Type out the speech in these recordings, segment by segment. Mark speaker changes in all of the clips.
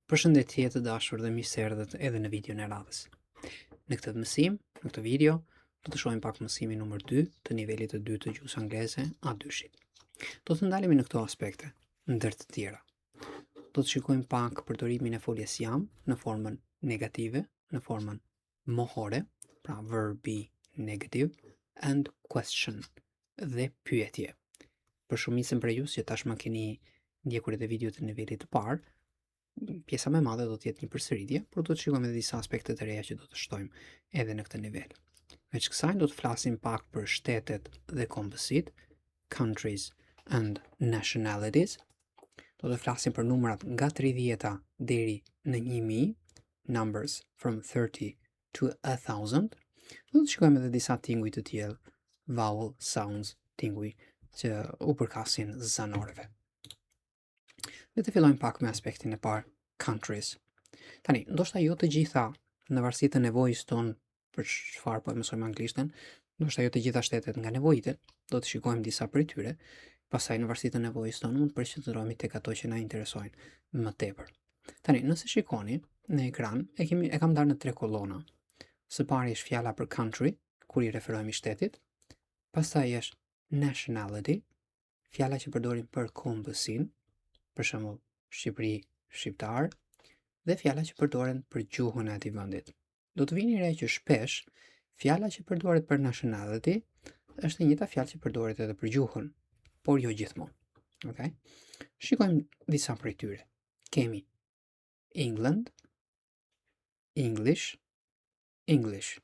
Speaker 1: Përshëndetje të dashur dhe mirë se erdhët edhe në videon e radhës. Në këtë mësim, në këtë video, do të shohim pak mësimin numër 2 të nivelit të 2 të gjuhës angleze A2-shit. Do të ndalemi në këto aspekte, ndër të tjera. Do të shikojmë pak përdorimin e foljes jam në formën negative, në formën mohore, pra verb be negative, and question dhe pyetje. Për shumicën prej jush që tashmë keni ndjekur edhe videot e nivelit të parë, pjesa më e madhe do të jetë një përsëritje, por do të shikojmë edhe disa aspekte të reja që do të shtojmë edhe në këtë nivel. Veç kësaj do të flasim pak për shtetet dhe kombësit, countries and nationalities. Do të flasim për numrat nga 30 deri në 1000, numbers from 30 to 1000. Do të shikojmë edhe disa tinguj të tjerë, vowel sounds, tinguj që u përkasin zanoreve. Le të fillojmë pak me aspektin e parë, countries. Tani, ndoshta jo të gjitha në varësi të nevojës tonë për çfarë po e mësojmë anglishtën, ndoshta jo të gjitha shtetet nga nevojitet, do të shikojmë disa prej tyre, pastaj në varësi të nevojës tonë mund të përqendrohemi tek ato që na interesojnë më tepër. Tani, nëse shikoni në ekran, e kam ndarë në 3 kolona. Së pari është fjala për country, kur i referohemi shtetit, pastaj është nationality, fjala që përdorim për kombësinë, për shembull Shqipëri, shqiptar, dhe fjala që përdoren për gjuhën e atij vendit. Do të vini re që shpesh fjala që përdoret për nationality është e njëjta fjalë që përdoret edhe për gjuhën, por jo gjithmonë. Okay? Shikojmë disa prej tyre. Kemi England, English, English.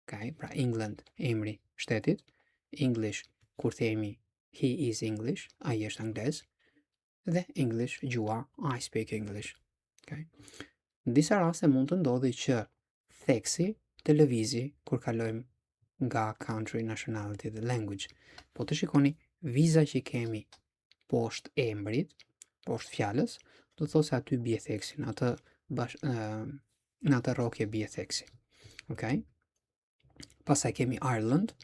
Speaker 1: Okay? Pra England emri shtetit, English kur themi he is English, ai është anglez, dhe English gjua, I speak English. Okay? Në disa raste mund të ndodhi që theksi të lëvizi kur kalojmë nga country, nationality dhe language. Po të shikoni viza që kemi poshtë emrit, poshtë fjalës, do të thotë se aty bie theksi, në atë rrokje bie theksi. Okay? Pastaj kemi Ireland,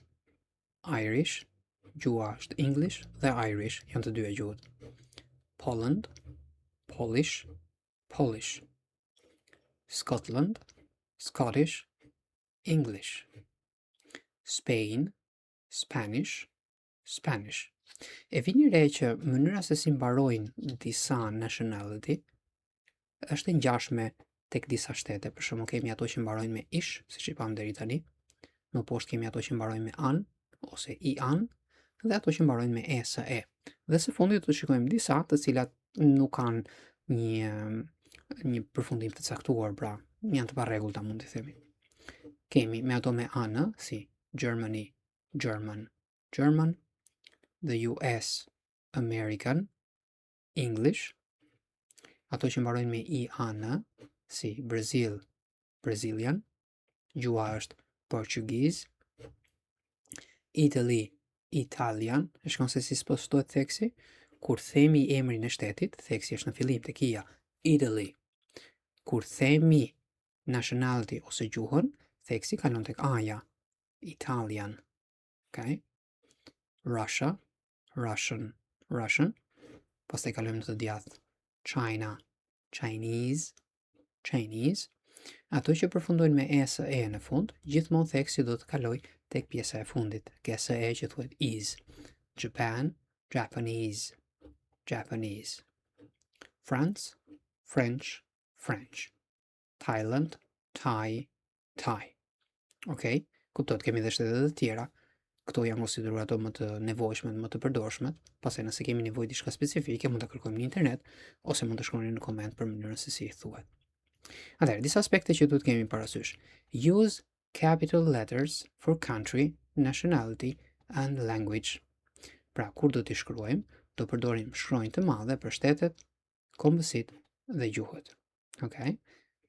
Speaker 1: Irish, gjua është English dhe Irish, janë të dyja gjuhët. Poland, Polish, Polish. Scotland, Scottish, English. Spain, Spanish, Spanish. E vini re që mënyra se si mbarojnë disa nationality është e ngjashme tek disa shtete. Për shembull kemi ato që mbarojnë me ish, siç i pam deri tani. Më poshtë kemi ato që mbarojnë me an ose i an dhe ato që mbarojnë me e së e. Dhe së fundi do të shikojmë disa të cilat nuk kanë një përfundim të caktuar, pra janë të parregullta mund të themi. Kemi me ato me anë, si Germany, German, German, the US, American, English, ato që mbarojnë me i anë, si Brazil, Brazilian, gjua është Portuguese, Italy, Italian, e shkon se si spostohet theksi, kur themi emrin e shtetit, theksi është në fillim tek i-ja, Italy. Kur themi nationality ose gjuhën, theksi kalon tek a-ja, Italian. Okay? Russia, Russian, Russian. Pastaj kalojmë në të djathtë, China, Chinese, Chinese. Ato që përfundojnë me e së e në fund, gjithmonë theksi do të kaloj tek pjesa e fundit, ke së e që thuhet is. Japan, Japanese, Japanese. France, French, French. Thailand, Thai, Thai. Okay? Kuptot, kemi dhe shtetet të tjera. Këto janë konsideruar ato më të nevojshmet, më të përdorshmet. Pastaj nëse kemi nevojë diçka specifike, mund ta kërkojmë në internet ose mund të shkruani në koment për mënyrën se si i thuhet. Atëherë, disa aspekte që duhet kemi parasysh. Use capital letters for country, nationality and language. Pra, kur do t'i shkruajmë, do përdorim shkronjë të madhe për shtetet, kombësit dhe gjuhët. Okay?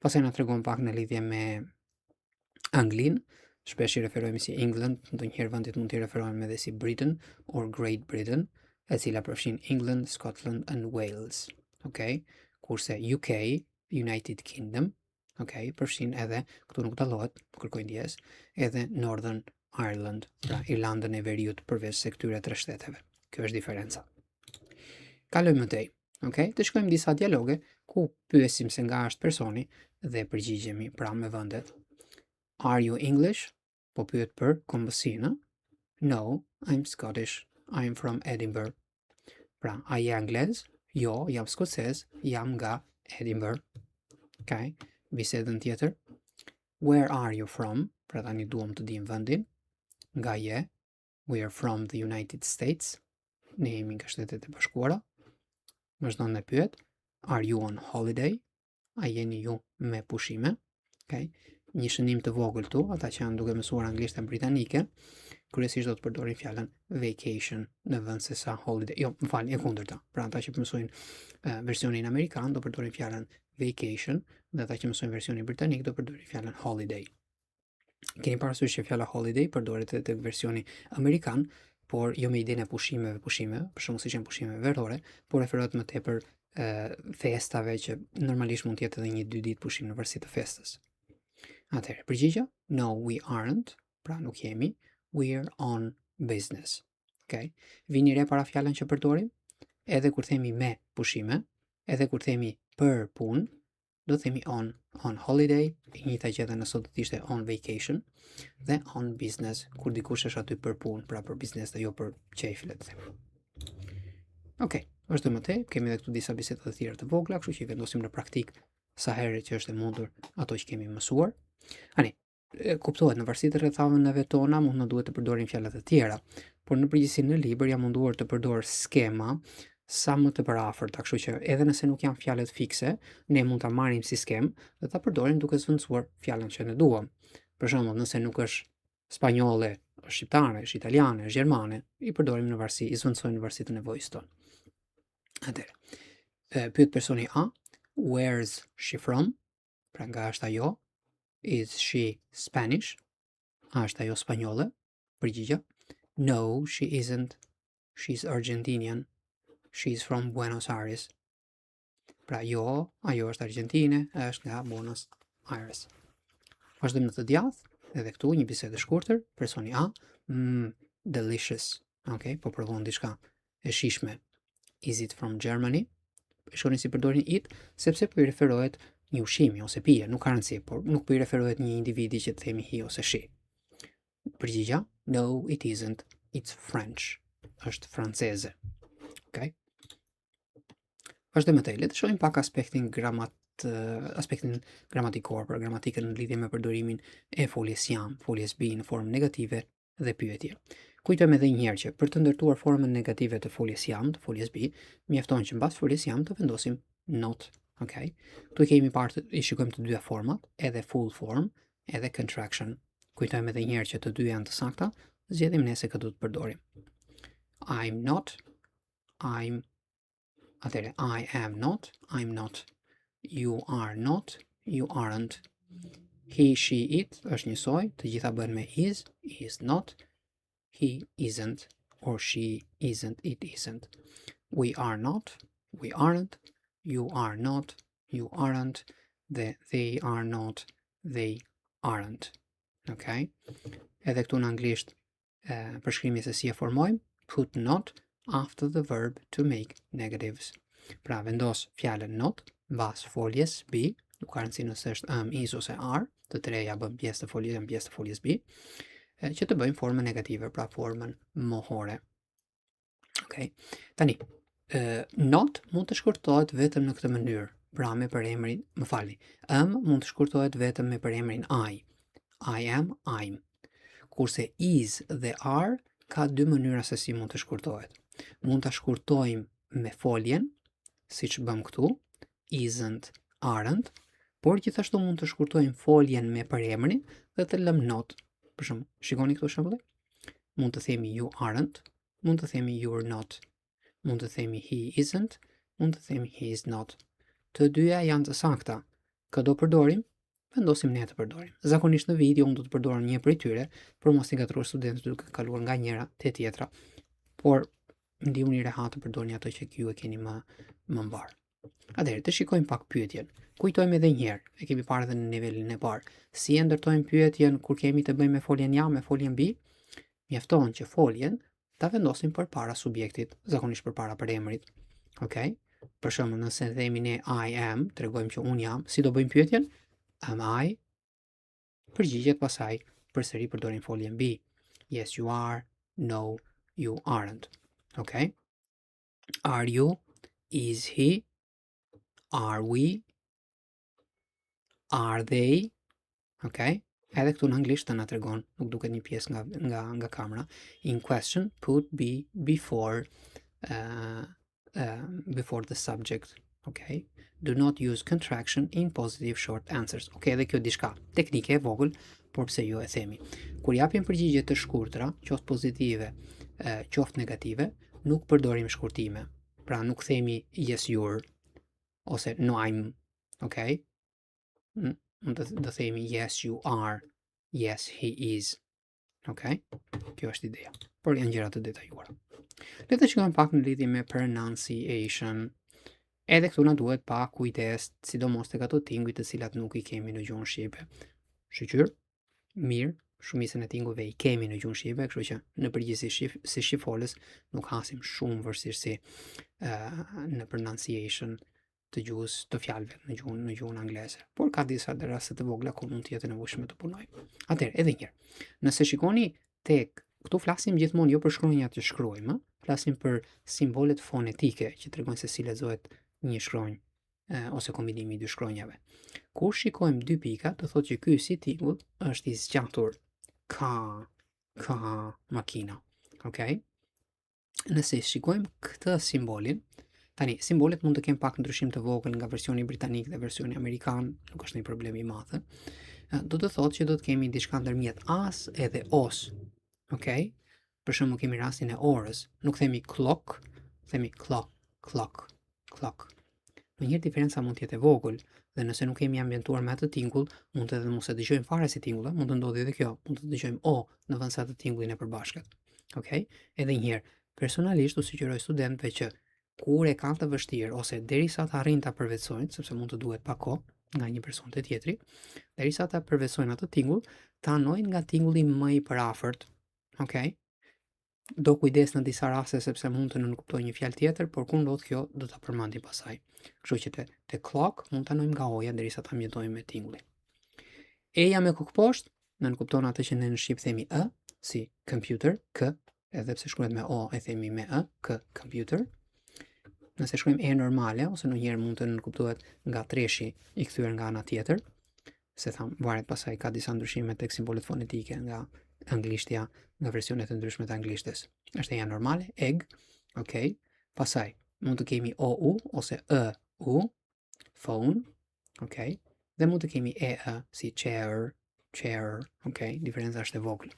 Speaker 1: Pastaj na tregon pak në lidhje me Anglinë, shpesh i referohemi si England, ndonjëherë vendit mund t'i referohemi edhe si Britain or Great Britain, e cila përfshin England, Scotland and Wales. Okay? Kurse UK, United Kingdom, okay, përfshin edhe, këtu nuk dallohet, kërkoj ndjes, edhe Northern Ireland, pra Irlandën e Veriut përveç se këtyre 3 shteteve. Kjo është diferenca. Kalojmë më tej. Okay? Të shkojmë disa dialoge ku pyesim se nga është personi dhe përgjigjemi pra me vendet. Are you English? Po pyet për kombësinë. No, I'm Scottish. I'm from Edinburgh. Pra, a je anglez? Jo, jam skocez, jam nga Edinburgh. Okay. Bisedën tjetër. Where are you from? Pra tani duam të dim vendin. Nga je. We are from the United States. Ne jemi nga Shtetet e Bashkuara. Vazhdon me pyet. Are you on holiday? A jeni ju me pushime? Okay. Një shënim të vogël tu, ata që janë duke mësuar anglishtën britanike, kryesisht do të përdorin fjalën vacation në vend se sa holiday. Jo, më falni, e kundërta. Pra ata që mësojnë versionin amerikan do përdorin fjalën vacation dhe ata që mësojnë versionin britanik do përdorin fjalën holiday. Keni parasysh që fjala holiday përdoret edhe tek versioni amerikan, por jo me idenë e pushimeve, për shembull siç janë pushime verore, por referohet më tepër festave që normalisht mund të jetë edhe 1-2 ditë pushim në varësi të festës. Atëherë, përgjigja, no we aren't, pra nuk jemi, we're on business. Okay? Vini re para fjalën që përdorim, edhe kur themi me pushime, edhe kur themi për punë, do themi on holiday, e njëjta gjë edhe nëse do të ishte on vacation, dhe on business, kur dikush është aty për punë, pra për biznes dhe jo për qejf, le të them. Okej, vazhdojmë më tej, kemi edhe këtu disa biseda të tjera të vogla, kështu që i vendosim në praktik sa herë që është e mundur ato që kemi mësuar. Ani, kuptohet në varësi të rrethanave tona mund na duhet të përdorim fjalë të tjera, por në përgjithësi në libër jam munduar të përdor skema sa më të parafërta, kështu që edhe nëse nuk janë fjalët fikse, ne mund ta marrim si skem dhe ta përdorim duke zvendësuar fjalën që ne duam. Për shembull, nëse nuk është spanjolle, është shqiptare, është italiane, është gjermane, i përdorim në varësi, i zvendësojmë në varësi të nevojës tonë. Atëherë, pyet personi A, where's she from? Pra nga është ajo? Is she Spanish? A është ajo spanjolle? Përgjigja. No, she isn't. She's Argentinian. She's from Buenos Aires. Pra jo, ajo është Argentine, është nga Buenos Aires. Vazhdojmë në të djathtë, edhe këtu një bisedë e shkurtër, personi A, delicious. Okay, po provon diçka e shijshme. Is it from Germany? Shkoni si përdorin it, sepse po i referohet një ushqimi ose pije, nuk ka rëndësi, por nuk po i referohet një individi që të themi hi ose she. Përgjigja, no, it isn't. It's French. Është franceze. Okay? Vazhdojmë të le të shohim pak aspektin gramatikor, për gramatikën në lidhje me përdorimin e foljes jam, foljes bi në formë negative dhe pyetje. Kujtojmë edhe një herë që për të ndërtuar formën negative të foljes jam, të foljes bi, mjafton që mbas foljes jam të vendosim not. Okay? Këtu kemi parë i shikojmë të dyja format, edhe full form, edhe contraction. Kujtojmë edhe një herë që të dyja janë të sakta, zgjedhim ne se këtë do të përdorim. I'm not, atëre, I am not, I'm not. You are not, you aren't. He, she, it është njësoj, të gjitha bën me is not, he isn't, or she isn't, it isn't. We are not, we aren't, you are not, you aren't, dhe they are not, they aren't. Okay? Edhe këtu në anglisht përshkrimi se si e formojmë, put not after the verb to make negatives. Pra vendos fjalën not mbas foljes be, nuk ka rëndësi nëse është is ose are, të treja bën pjesë të foljes be, që të bëjmë formën negative, pra formën mohore. Okay. Tani, not mund të shkurtohet vetëm në këtë mënyrë, pra me përemrin, më falni, mund të shkurtohet vetëm me përemrin I. I am, I'm. Kurse is dhe are ka dy mënyra se si mund të shkurtohet. Mund të shkurtojmë me foljen, si që bëm këtu, isn't, aren't, por gjithashtu mund të shkurtojmë foljen me përemrin dhe të lëm not. Për shumë, shikoni këtu shembull? Mund të themi you aren't, mund të themi you're not, mund të themi he isn't, mund të themi he is not. Të dyja janë të sakta. Kë do përdorim? Vendosim ne të përdorim. Zakonisht në video unë do të përdorim një prej tyre, për mos i gatruar studentët duke kaluar nga njëra te tjetra. Por ndihuni rehat të përdorni ato që ju e keni më mbar. Atëherë, të shikojmë pak pyetjen. Kujtojmë edhe një herë, e kemi parë edhe në nivelin e parë. Si e ndërtojmë pyetjen kur kemi të bëjmë me foljen ja, me foljen bi? Mjafton që foljen ta vendosim përpara subjektit, zakonisht përpara përemrit. Okay? Për shembull, nëse themi ne I am, tregojmë që unë jam, si do bëjmë pyetjen? Am I? Përgjigjet pasaj përsëri përdorim foljen be. Yes, you are. No, you aren't. Okay? Are you? Is he? Are we? Are they? Okay? Edhe këtu në anglisht të na tregon, nuk duket një pjesë nga kamera. In question, put be before the subject. Okay? Do not use contraction in positive short answers. Okay, edhe kjo diçka teknike e vogël, por pse jo e themi. Kur japim përgjigje të shkurtra, qoftë pozitive, qoftë negative, nuk përdorim shkurtime. Pra nuk themi yes you're ose no I'm, okay? Do themi yes you are, yes he is. Okay? Kjo është ideja. Por janë gjëra të detajuara. Le të shikojmë pak në lidhje me pronunciation. Edhe këtu na duhet pak kujdes, sidomos tek ato tinguj të cilat nuk i kemi në gjuhën shqipe. Shqyr, mirë, shumicën e tingujve i kemi në gjuhën shqipe, kështu që në përgjithësi si shqifolës nuk hasim shumë vështirësi në pronunciation të gjuhës të fjalëve në gjuhën angleze. Por ka disa raste të vogla ku mund të jetë nevojshme të punojmë. Atëherë, edhe një herë. Nëse shikoni tek këtu flasim gjithmonë jo për shkronjat që shkruajmë, flasim për simbolet fonetike që tregojnë se si lexohet një shkronjë ose kombinimi i dy shkronjave. Kur shikojmë dy pika, do thotë që ky si tingull është i zgjatur. Ka makina. Okay? Nëse shikojmë këtë simbolin, tani simbolet mund të kenë pak ndryshim të vogël nga versioni britanik dhe versioni amerikan, nuk është një problem i madh. Do të thotë që do të kemi diçka ndërmjet as edhe os. Okay? Për shembull kemi rastin e orës, nuk themi clock, themi clock. Ndonjëherë diferenca mund të jetë e vogël dhe nëse nuk kemi ambientuar me atë tingull, mund edhe mos e dëgjojmë fare si tingull, mund të ndodhi edhe kjo, mund të dëgjojmë o në vend se atë tingullin e përbashkët. Okay? Edhe një herë, personalisht u sugjeroj studentëve që kur e kanë të vështirë ose derisa të arrijnë ta përvetsojnë, sepse mund të duhet pak kohë nga një person te tjetri, derisa ta përvetsojnë atë tingull, ta anojnë nga tingulli më i parafort. Okay? Do kujdes në disa raste sepse mund të nuk kuptojë një fjalë tjetër, por kur ndodh kjo do ta përmendim pasaj. Kështu që te clock mund ta anojmë nga oja derisa ta ambientojmë me tingullin. Eja me kokë poshtë nën kupton atë që ne në shqip themi ë, si computer, k, edhe pse shkruhet me o e themi me ë, k, computer. Nëse shkruajmë e normale ose ndonjëherë mund të nënkuptohet nga treshi i kthyer nga ana tjetër, se tham varet pasaj ka disa ndryshime tek simbolet fonetike nga anglishtja, nga versionet e ndryshme të anglishtes. Është eja normale, egg, okay. Pasaj mund të kemi ou ose u, phone, okay. Dhe mund të kemi si chair, okay. Diferenca është e vogël.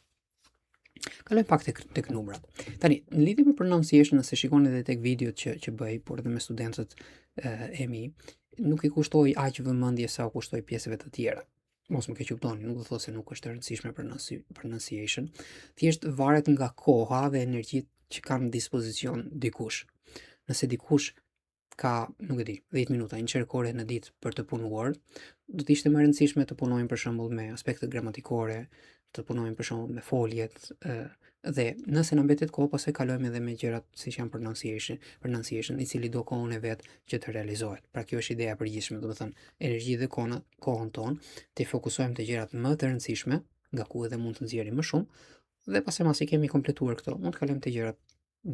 Speaker 1: Kalojmë pak tek numrat. Tani, në lidhje me pronunciation, nëse shikoni edhe tek videot që bëj, por edhe me studentët e mi, nuk i kushtoj aq vëmendje sa u kushtoj pjesëve të tjera. Mos më kequptoni, nuk do thotë se nuk është e rëndësishme pronunciation. Thjesht varet nga koha dhe energjitë që ka në dispozicion dikush. Nëse dikush ka, nuk e di, 10 minuta inqerkore në ditë për të punuar, do të ishte më e rëndësishme të punojmë për shembull me aspektet gramatikore, të punojmë për shembull me foljet, dhe nëse na mbetet kohë pastaj kalojmë edhe me gjërat siç janë pronunciation, i cili do kohën e vet që të realizohet. Pra kjo është ideja e përgjithshme, domethënë energji dhe kohën tonë të fokusojmë te gjërat më të rëndësishme, nga ku edhe mund të nxjerrim më shumë, dhe pastaj masi kemi kompletuar këto, mund të kalojmë te gjërat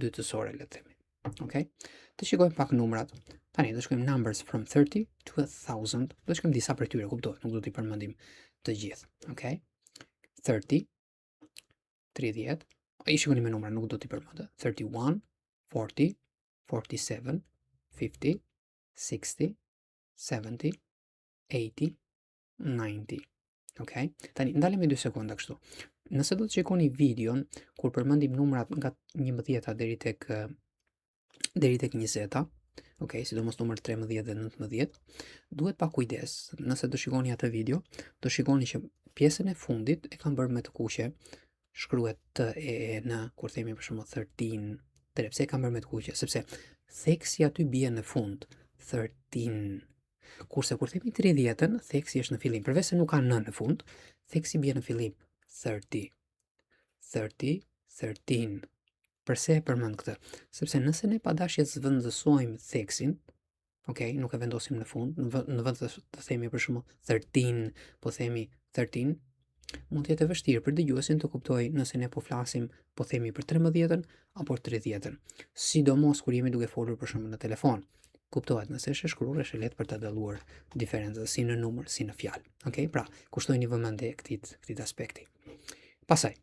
Speaker 1: dytësore, le të themi. Okay? Të shikojmë pak numrat. Tani do shkojmë numbers from 30 to 1000. Do shkojmë disa prej tyre, kuptohet, nuk do t'i përmendim të gjithë. Okay? 30, 30, i shikoni me numra, nuk do t'i përmendë. 31, 40, 47, 50, 60, 70, 80, 90. Okay? Tani, ndalemi 2 sekonda kështu. Nëse do të shikoni videon, kur përmendim numrat nga 11 deri tek 20, okay, sidomos numër 13 dhe 19, duhet pa kujdes. Nëse do shikoni atë video, do shikoni që pjesën e fundit e kam bërë me të kuqe, shkruhet T-E-N, kur themi për shembull 13, pse e kam bërë me të kuqe? Sepse theksi aty bie në fund, 13. Kurse kur themi 30-ën, theksi është në fillim. Përveç se nuk ka n në fund, theksi bie në fillim, 30, 30, 13. Përse e përmend këtë? Sepse nëse ne pa dashje zvendësojmë theksin, okay? Nuk e vendosim në fund, në vend të themi për shembull 13, po themi 13, mund të jetë e vështirë për dëgjuesin të kuptojë nëse ne po flasim, po themi për 13-ën apo 30-ën. Sidomos kur jemi duke folur për shembull në telefon. Kuptohet, nëse është e shkruar është e lehtë për ta dalluar diferencën si në numër, si në fjalë. Okay? Pra, kushtojini vëmendje këtij aspekti. Pastaj,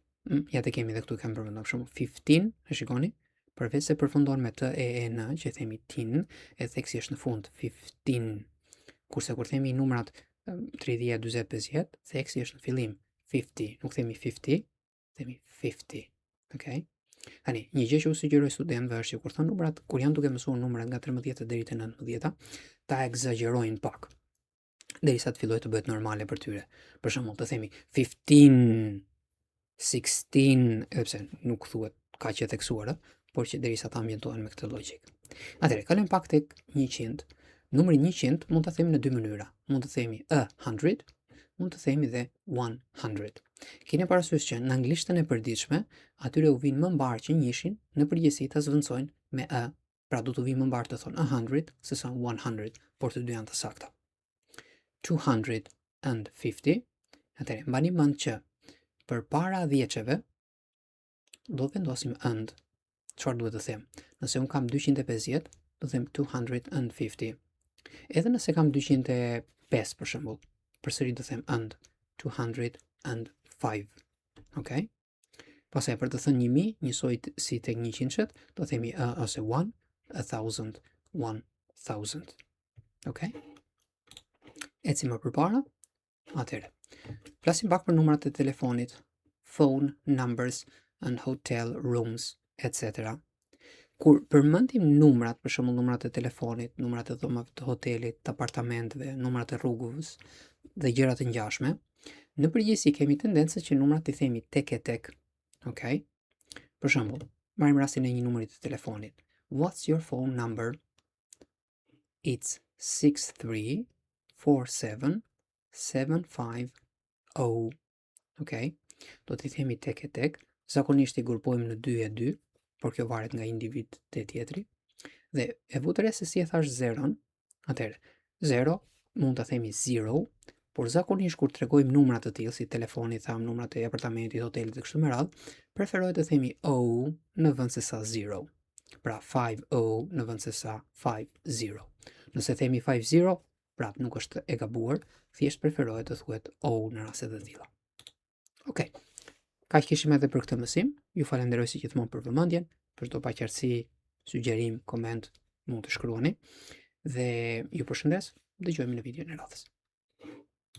Speaker 1: ja të kemi edhe këtu kam përmendur për shembull 15, e shikoni? Përveç se përfundon me t e n, që themi tin, e theksi është në fund 15. Kurse kur themi numrat 30, 40, 50, theksi është në fillim 50, nuk themi 50, themi 50. Okay? Tani, një gjë që u sugjeroj studentëve është që kur thon numrat, kur janë duke mësuar numrat nga 13 deri te 19, ta egzagjerojnë pak. Derisa të fillojë të bëhet normale për tyre. Për shembull, të themi 15, 16, edhe pse nuk thuhet kaq e theksuar, por që derisa ta ambientohen me këtë logjik. Atëherë, kalojmë pak tek 100. Numri 100 mund ta themi në dy mënyra. Mund të themi 100, mund të themi dhe 100. Keni parasysh që në anglishtën e përditshme, atyre u vinë më mbar që njishin, në përgjithësi ta zvendçojnë me ë, pra do të vinë më mbar të thonë 100 sesa 100, por të dy janë të sakta. 250, atëherë mbani mend që përpara dhjeçeve do vendosim and. Çfarë duhet të them? Nëse un kam 250, do them 250. Edhe nëse kam 205 për shembull, përsëri do them and 205. Okay? Pastaj për të thënë 1000, njësoj si tek 100-shet, do themi ose 1, 1000, 1000. Okay? Ecim më përpara. Atëherë. Flasim pak për numrat e telefonit, phone numbers and hotel rooms, etc. Kur përmendim numrat, për shembull numrat e telefonit, numrat e dhomave të hotelit, të apartamenteve, numrat e rrugës dhe gjëra të ngjashme, në përgjithësi kemi tendencën që numrat i themi tek e tek. Okay? Për shembull, marrim rastin e një numri të telefonit. What's your phone number? It's 634775 0. Okay? Do t'i themi tek e tek. Zakonisht i grupojmë në 2 e 2, por kjo varet nga individ te tjetri. Dhe e vutëre se si e thash 0, atëherë 0 mund ta themi 0, por zakonisht kur tregojmë numra të tillë si telefoni, tham numrat e apartamentit, hotelit e kështu me radhë, preferohet të themi O në vend se sa 0. Pra 50 në vend se sa 50. Nëse themi 50, prap nuk është e gabuar, thjesht preferohet të thuhet O në raste të tilla. Okej. Kaq kishim edhe për këtë mësim. Ju falenderoj si gjithmonë për vëmendjen, për çdo paqartësi, sugjerim, koment, mund të shkruani. Dhe ju përshëndes, dëgjojmë në videon e radhës.